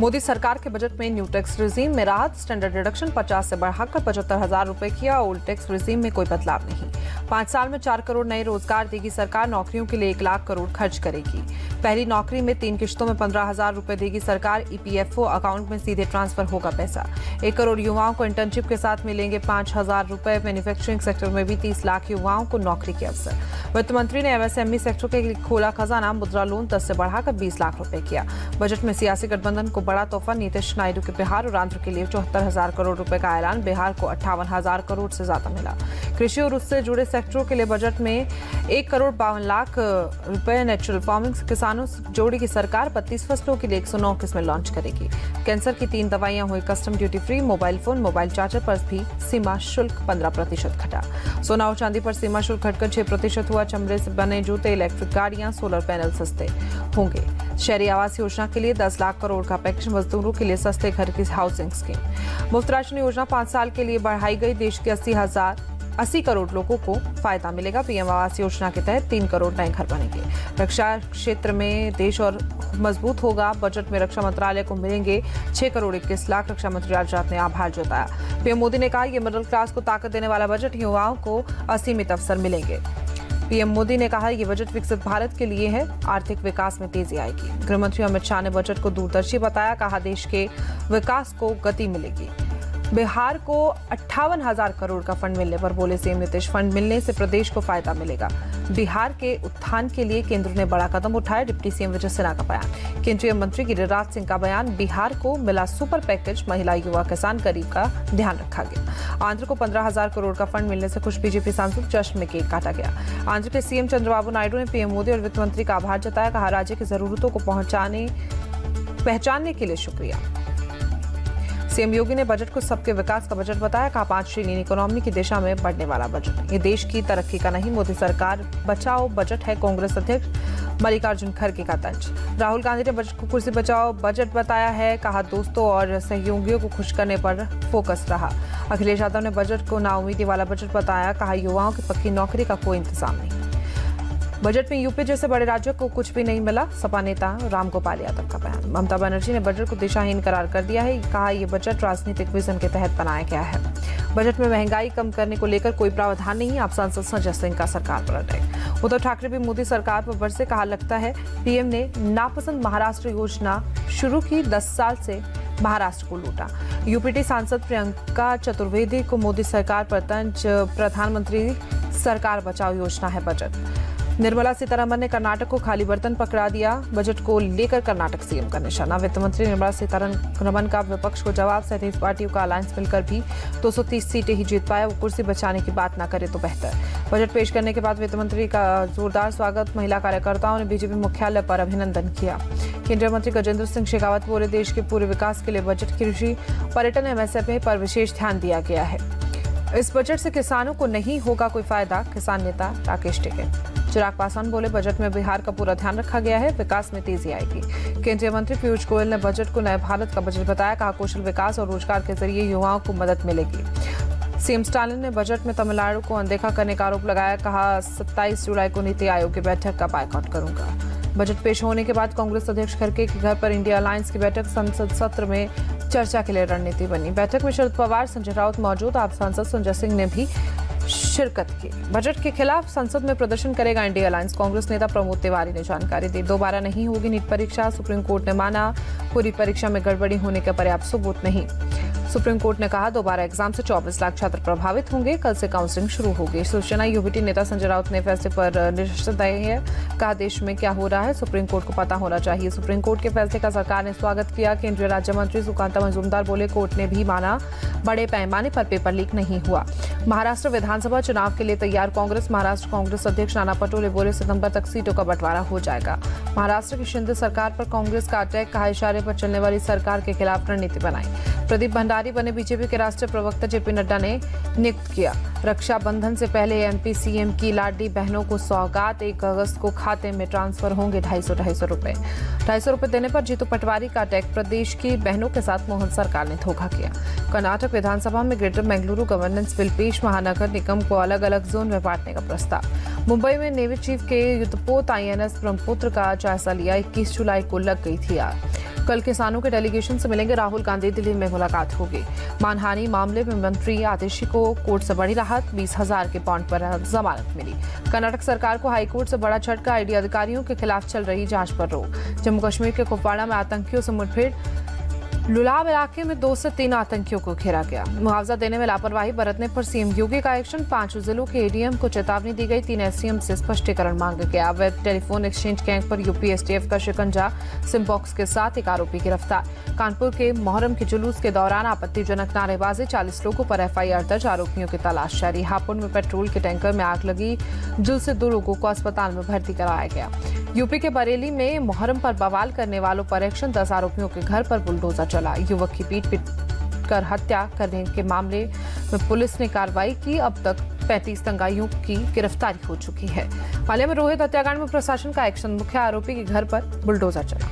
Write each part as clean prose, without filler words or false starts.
मोदी सरकार के बजट में न्यू टैक्स रिजीम में राहत, स्टैंडर्ड डिडक्शन 50 से बढ़ाकर 75,000 रुपए किया। ओल्ड टैक्स रिजीम में कोई बदलाव नहीं। 5 साल में 4 करोड़ नए रोजगार देगी सरकार। नौकरियों के लिए 1 लाख करोड़ खर्च करेगी। पहली नौकरी में 3 किश्तों में 15,000 रुपए देगी सरकार। ईपीएफओ अकाउंट में सीधे ट्रांसफर होगा पैसा। 1 करोड़ युवाओं को इंटर्नशिप के साथ मिलेंगे 5,000 रुपए। मैन्युफैक्चरिंग सेक्टर में भी 30 लाख युवाओं को नौकरी के अवसर। वित्त मंत्री ने एमएसएमई सेक्टर के लिए खोला खजाना। मुद्रा लोन 10 से बढ़ाकर 20 लाख रुपए किया। बजट में सियासी गठबंधन को बड़ा तोहफा। नीतीश नायडू के बिहार और आंध्र के लिए 74,000 करोड़ रुपए का ऐलान। बिहार को 58,000 करोड़ से ज्यादा मिला। कृषि और उससे जुड़े सेक्टरों के लिए बजट में 1 करोड़ 52 लाख रुपए। नेचुरल फार्मिंग किसानों से जोड़ेगी सरकार। 32 फसलों के लिए 109 किस्में लॉन्च करेगी। कैंसर की 3 दवाइयां हुई custom duty free. Mobile phone, mobile charger पर भी सीमा शुल्क 15% घटा। सोना और चांदी पर सीमा शुल्क घटकर 6% हुआ। चमड़े से बने जूते, इलेक्ट्रिक गाड़ियां, सोलर पैनल सस्ते होंगे। शहरी आवास योजना के लिए 10 लाख करोड़ का पैकेज। मजदूरों के लिए सस्ते घर की हाउसिंग स्कीम। मुफ्त राशन योजना 5 साल के लिए बढ़ाई गई। देश के 80 करोड़ लोगों को फायदा मिलेगा। पीएम आवास योजना के तहत 3 करोड़ नए घर बनेंगे। रक्षा क्षेत्र में देश और मजबूत होगा। बजट में रक्षा मंत्रालय को मिलेंगे 6 करोड़ 21 लाख। रक्षा मंत्री राजनाथ ने आभार जताया। पीएम मोदी ने कहा, यह मिडिल क्लास को ताकत देने वाला बजट। युवाओं को असीमित अवसर मिलेंगे। पीएम मोदी ने कहा, यह बजट विकसित भारत के लिए है। आर्थिक विकास में तेजी आएगी। गृहमंत्री अमित शाह ने बजट को दूरदर्शी बताया। कहा, देश के विकास को गति मिलेगी। बिहार को 58,000 करोड़ का फंड मिलने पर बोले सीएम नीतीश, फंड मिलने से प्रदेश को फायदा मिलेगा। बिहार के उत्थान के लिए केंद्र ने बड़ा कदम उठाया। डिप्टी सीएम विजय सिन्हा का बयान। केंद्रीय मंत्री गिरिराज सिंह का बयान। बिहार को मिला सुपर पैकेज। महिला, युवा, किसान, गरीब का ध्यान रखा गया। आंध्र को 15,000 करोड़ का फंड मिलने से खुश बीजेपी सांसद। जश्न में केक काटा गया। आंध्र के सीएम चंद्रबाबू नायडू ने पीएम मोदी और वित्त मंत्री का आभार जताया। कहा, राज्य की जरूरतों को पहचानने के लिए शुक्रिया। सीएम योगी ने बजट को सबके विकास का बजट बताया। कहा, 5 ट्रिलियन इकोनॉमी की दिशा में बढ़ने वाला बजट। ये देश की तरक्की का नहीं, मोदी सरकार बचाओ बजट है। कांग्रेस अध्यक्ष मल्लिकार्जुन खड़गे का तंज। राहुल गांधी ने बजट को कुर्सी बचाओ बजट बताया है। कहा, दोस्तों और सहयोगियों को खुश करने पर फोकस रहा। अखिलेश यादव ने बजट को नाउमीदी वाला बजट बताया। कहा, युवाओं की पक्की नौकरी का कोई इंतजाम नहीं। बजट में यूपी जैसे बड़े राज्यों को कुछ भी नहीं मिला। सपा नेता रामगोपाल यादव का बयान। ममता बनर्जी ने बजट को दिशाहीन करार कर दिया है। कहा, यह बजट राजनीतिक विजन के तहत बनाया गया है। बजट में महंगाई कम करने को लेकर कोई प्रावधान नहीं। आप सांसद संजय सिंह का सरकार पर अटैक। उद्धव ठाकरे भी मोदी सरकार पर बरसे। कहा, लगता है पीएम ने नापसंद महाराष्ट्र योजना शुरू की। 10 साल से महाराष्ट्र को लूटा। यूपीटी सांसद प्रियंका चतुर्वेदी को मोदी सरकार पर तंज। प्रधानमंत्री सरकार बचाओ योजना है बजट। निर्मला सीतारमन ने कर्नाटक को खाली बर्तन पकड़ा दिया। बजट को लेकर कर्नाटक सीएम का निशाना। वित्त मंत्री निर्मला सीतारमन का विपक्ष को जवाब। 37 पार्टियों का अलायंस मिलकर भी 230 सीटें ही जीत पाया। वो कुर्सी बचाने की बात ना करे तो बेहतर। बजट पेश करने के बाद वित्त मंत्री का जोरदार स्वागत। महिला कार्यकर्ताओं ने बीजेपी मुख्यालय पर अभिनंदन किया। केंद्रीय मंत्री गजेंद्र सिंह शेखावत बोले, देश के पूरे विकास के लिए बजट, कृषि, पर्यटन, एमएसएमई पर विशेष ध्यान दिया गया है। इस बजट से किसानों को नहीं होगा कोई फायदा। किसान नेता राकेश टिकैत। चिराग पासवान बोले, बजट में बिहार का पूरा ध्यान रखा गया है। विकास में तेजी आएगी। केंद्रीय मंत्री पीयूष गोयल ने बजट को नए भारत का बजट बताया। कहा, कौशल विकास और रोजगार के जरिए युवाओं को मदद मिलेगी। सीएम स्टालिन ने बजट में तमिलनाडु को अनदेखा करने का आरोप लगाया। कहा, 27 जुलाई को नीति आयोग की बैठक का बायकॉट करूंगा। बजट पेश होने के बाद कांग्रेस अध्यक्ष खड़गे के घर पर इंडिया अलायंस की बैठक। संसद सत्र में चर्चा के लिए रणनीति बनी। बैठक में शरद पवार, संजय राउत मौजूद। आप सांसद संजय सिंह ने भी शिरकत की। बजट के खिलाफ संसद में प्रदर्शन करेगा इंडिया अलायंस। कांग्रेस नेता प्रमोद तिवारी ने जानकारी दी। दोबारा नहीं होगी नीट परीक्षा। सुप्रीम कोर्ट ने माना, पूरी परीक्षा में गड़बड़ी होने के पर्याप्त सबूत नहीं। सुप्रीम कोर्ट ने कहा, दोबारा एग्जाम से 24 लाख छात्र प्रभावित होंगे। कल से काउंसलिंग शुरू होगी। शिवसेना यूबीटी नेता संजय राउत ने फैसले पर निराशा है। कहा, देश में क्या हो रहा है सुप्रीम कोर्ट को पता होना चाहिए। सुप्रीम कोर्ट के फैसले का सरकार ने स्वागत किया। केंद्रीय राज्य मंत्री सुकांता मजूमदार बोले, कोर्ट ने भी माना, बड़े पैमाने पर पेपर लीक नहीं हुआ। महाराष्ट्र विधानसभा चुनाव के लिए तैयार कांग्रेस। महाराष्ट्र कांग्रेस अध्यक्ष नाना पटोले बोले, सितंबर तक सीटों का बंटवारा हो जाएगा। महाराष्ट्र की शिंदे सरकार पर कांग्रेस का अटैक। कहा, इशारे पर चलने वाली सरकार के खिलाफ रणनीति बनाई। प्रदीप भंडारी बने बीजेपी के राष्ट्रीय प्रवक्ता। जेपी नड्डा ने नियुक्त किया। रक्षाबंधन से पहले एमपी सीएम की लाडली बहनों को सौगात। 1 अगस्त को खाते में ट्रांसफर होंगे 250 रुपए। 250 रुपए देने पर जीतू पटवारी का अटैक। प्रदेश की बहनों के साथ मोहन सरकार ने धोखा किया। कर्नाटक विधानसभा में ग्रेटर बेंगलुरु गवर्नेंस बिल पेश। महानगर निगम को अलग अलग जोन में बांटने का प्रस्ताव। मुंबई में नेवी चीफ के युद्धपोत INS ब्रह्मपुत्र का जायजा लिया। 21 जुलाई को लग गई थी आग। कल किसानों के डेलीगेशन से मिलेंगे राहुल गांधी, दिल्ली में मुलाकात होगी। मानहानि मामले में मंत्री आतिशी को कोर्ट से बड़ी राहत, 20,000 के बॉन्ड पर जमानत मिली। कर्नाटक सरकार को हाईकोर्ट से बड़ा झटका, ईडी अधिकारियों के खिलाफ चल रही जांच पर रोक। जम्मू कश्मीर के कुपवाड़ा में आतंकियों से मुठभेड़, लुलाब इलाके में 2 से 3 आतंकियों को घेरा गया। मुआवजा देने में लापरवाही बरतने पर सीएम योगी का एक्शन, 5 जिलों के एडीएम को चेतावनी दी गई, 3 एसडीएम से स्पष्टीकरण मांगा गया। अवैध टेलीफोन एक्सचेंज गैंग पर यूपी एसटीएफ का शिकंजा, सिम बॉक्स के साथ एक आरोपी गिरफ्तार। कानपुर के मोहर्रम के जुलूस के दौरान आपत्तिजनक नारेबाजी, 40 लोगों पर एफआईआर दर्ज, आरोपियों की तलाश जारी। हापुड़ में पेट्रोल के टैंकर में आग लगी, जिससे 2 लोगों को अस्पताल में भर्ती कराया गया। यूपी के बरेली में मोहर्रम पर बवाल करने वालों पर एक्शन, 10 आरोपियों के घर पर बुलडोजर चला। युवक की पीट कर हत्या करने के मामले में पुलिस ने कार्रवाई की। अब तक 35 दंगाइयों की गिरफ्तारी हो चुकी है। माले में रोहित हत्याकांड में प्रशासन का एक्शन, मुख्य आरोपी के घर पर बुलडोजर चला।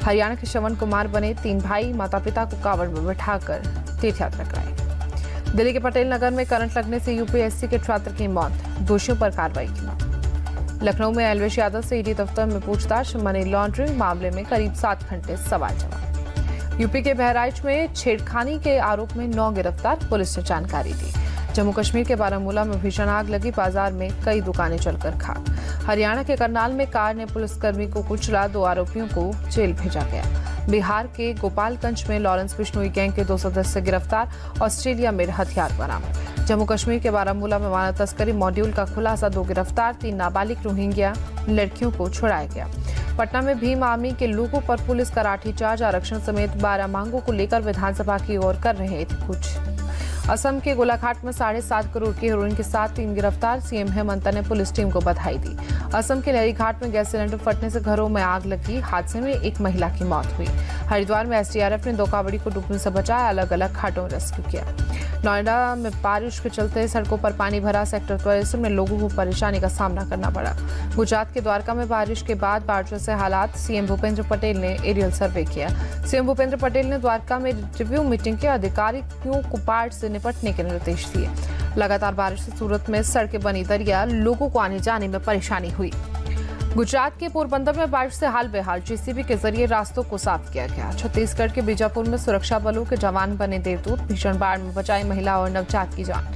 हरियाणा के श्रवण कुमार बने 3 भाई, माता पिता को कावड़ में बिठाकर तीर्थ यात्रा कराई। दिल्ली के पटेल नगर में करंट लगने से यूपीएससी के छात्र की मौत, दोषियों पर कार्रवाई की। लखनऊ में अलवेश यादव से ईडी दफ्तर में पूछताछ, मनी लॉन्ड्रिंग मामले में करीब 7 घंटे सवाल जवाब। यूपी के बहराइच में छेड़खानी के आरोप में 9 गिरफ्तार, पुलिस ने जानकारी दी। जम्मू कश्मीर के बारामूला में भीषण आग लगी, बाजार में कई दुकानें जलकर खाक। हरियाणा के करनाल में कार ने पुलिसकर्मी को कुचला, 2 आरोपियों को जेल भेजा गया। बिहार के गोपालगंज में लॉरेंस बिश्नोई गैंग के 2 सदस्य गिरफ्तार, ऑस्ट्रेलिया में हथियार बरामद। जम्मू कश्मीर के बारामूला में मानव तस्करी मॉड्यूल का खुलासा, 2 गिरफ्तार, 3 नाबालिग रोहिंग्या लड़कियों को छुड़ाया गया। पटना में भीम आर्मी के लोगों पर पुलिस का लाठीचार्ज, आरक्षण समेत 12 मांगों को लेकर विधानसभा की ओर कर रहे थे कुछ। असम के गोलाघाट में 7.5 करोड़ की हेरोइन के साथ 3 गिरफ्तार, सीएम हेमंत ने पुलिस टीम को बधाई दी। असम के लहरीघाट में गैस सिलेंडर फटने से घरों में आग लगी, हादसे में एक महिला की मौत हुई। हरिद्वार में एसडीआरएफ ने 2 कावड़ी को डूबने से बचाया, अलग अलग घाटों में रेस्क्यू किया। नोएडा में बारिश के चलते सड़कों पर पानी भरा, सेक्टर 23 में लोगों को परेशानी का सामना करना पड़ा। गुजरात के द्वारका में बारिश के बाद बाढ़ जैसे हालात, सीएम भूपेंद्र पटेल ने एरियल सर्वे किया। सीएम भूपेंद्र पटेल ने द्वारका में रिव्यू मीटिंग के अधिकारियों को बाढ़ से निपटने के निर्देश दिए। लगातार बारिश से सूरत में सड़कें बनी दरिया, लोगों को आने जाने में परेशानी हुई। गुजरात के पोरबंदर में बारिश से हाल बेहाल, जेसीबी के जरिए रास्तों को साफ किया गया। छत्तीसगढ़ के बीजापुर में सुरक्षा बलों के जवान बने देवदूत, भीषण बाढ़ में बचाई महिला और नवजात की जान।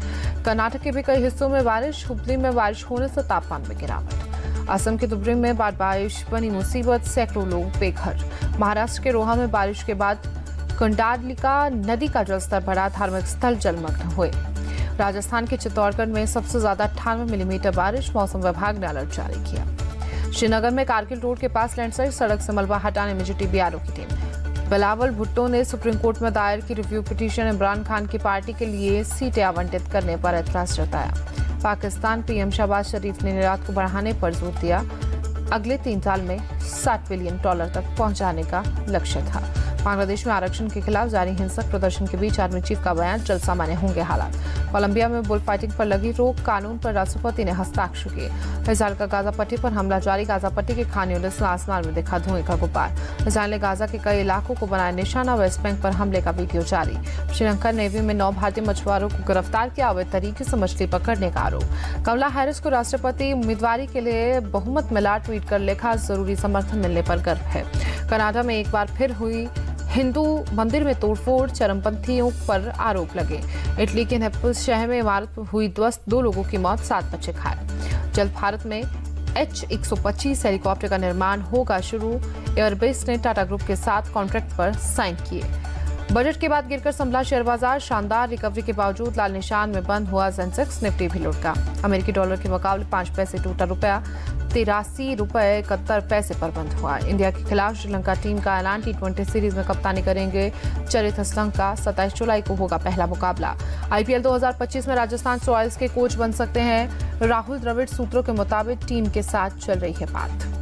कर्नाटक के भी कई हिस्सों में बारिश, हुबली में बारिश होने से तापमान में गिरावट। असम के धुबरी में बारिश बनी मुसीबत, सैकड़ों लोग बेघर। महाराष्ट्र के रोहा में बारिश के बाद कुंडालिका नदी का जलस्तर बढ़ा, धार्मिक स्थल जलमग्न हुए। राजस्थान के चित्तौड़गढ़ में सबसे ज्यादा 98 मिलीमीटर बारिश, मौसम विभाग ने अलर्ट जारी किया। श्रीनगर में कारगिल रोड के पास लैंडस्लाइड, सड़क से मलबा हटाने में जुटी बीआरओ की टीम। बिलावल भुट्टो ने सुप्रीम कोर्ट में दायर की रिव्यू पिटीशन, इमरान खान की पार्टी के लिए सीटें आवंटित करने पर ऐतराज जताया। पाकिस्तान पीएम शहबाज शरीफ ने निर्यात को बढ़ाने पर जोर दिया, अगले 3 साल में $60 बिलियन तक पहुंचाने का लक्ष्य था। बांग्लादेश में आरक्षण के खिलाफ जारी हिंसक प्रदर्शन के बीच आर्मी चीफ का बयान, जल्द सामान्य होंगे हालात। कोलंबिया में बुल फाइटिंग पर लगी रोक, कानून पर राष्ट्रपति ने हस्ताक्षर किए। इजरायल का गाजा पट्टी पर हमला जारी, गाजा पट्टी के खान यूनिस में आसमान में दिखा धुएं का गुब्बार। इजरायल ने गाजा के कई इलाकों को बनाया निशाना, वेस्ट बैंक पर हमले का वीडियो जारी। श्रीलंका नेवी में 9 भारतीय मछुआरों को गिरफ्तार किया, अवैध तरीके से मछली पकड़ने का आरोप। कमला हैरिस को राष्ट्रपति उम्मीदवारी के लिए बहुमत मिला, ट्वीट कर लिखा, जरूरी समर्थन मिलने पर गर्व है। कनाडा में एक बार फिर हुई हिंदू मंदिर में तोड़फोड़, चरमपंथियों पर आरोप लगे। इटली के नेपल्स शहर में इमारत में हुई ध्वस्त, 2 लोगों की मौत, 7 बच्चे घायल। जल्द भारत में H-125 हेलीकॉप्टर का निर्माण होगा शुरू, एयरबेस ने टाटा ग्रुप के साथ कॉन्ट्रैक्ट पर साइन किए। बजट के बाद गिरकर संभला शेयर बाजार, शानदार रिकवरी के बावजूद लाल निशान में बंद हुआ सेंसेक्स, निफ्टी भी लुढ़का। अमेरिकी डॉलर के मुकाबले 5 पैसे टूटा रुपया, ₹83.71 पर बंद हुआ। इंडिया के खिलाफ श्रीलंका टीम का ऐलान, T20 सीरीज में कप्तानी करेंगे चरित श्रीलंका, 27 जुलाई को होगा पहला मुकाबला। IPL 2025 में राजस्थान रॉयल्स के कोच बन सकते हैं राहुल द्रविड़, सूत्रों के मुताबिक टीम के साथ चल रही है बात।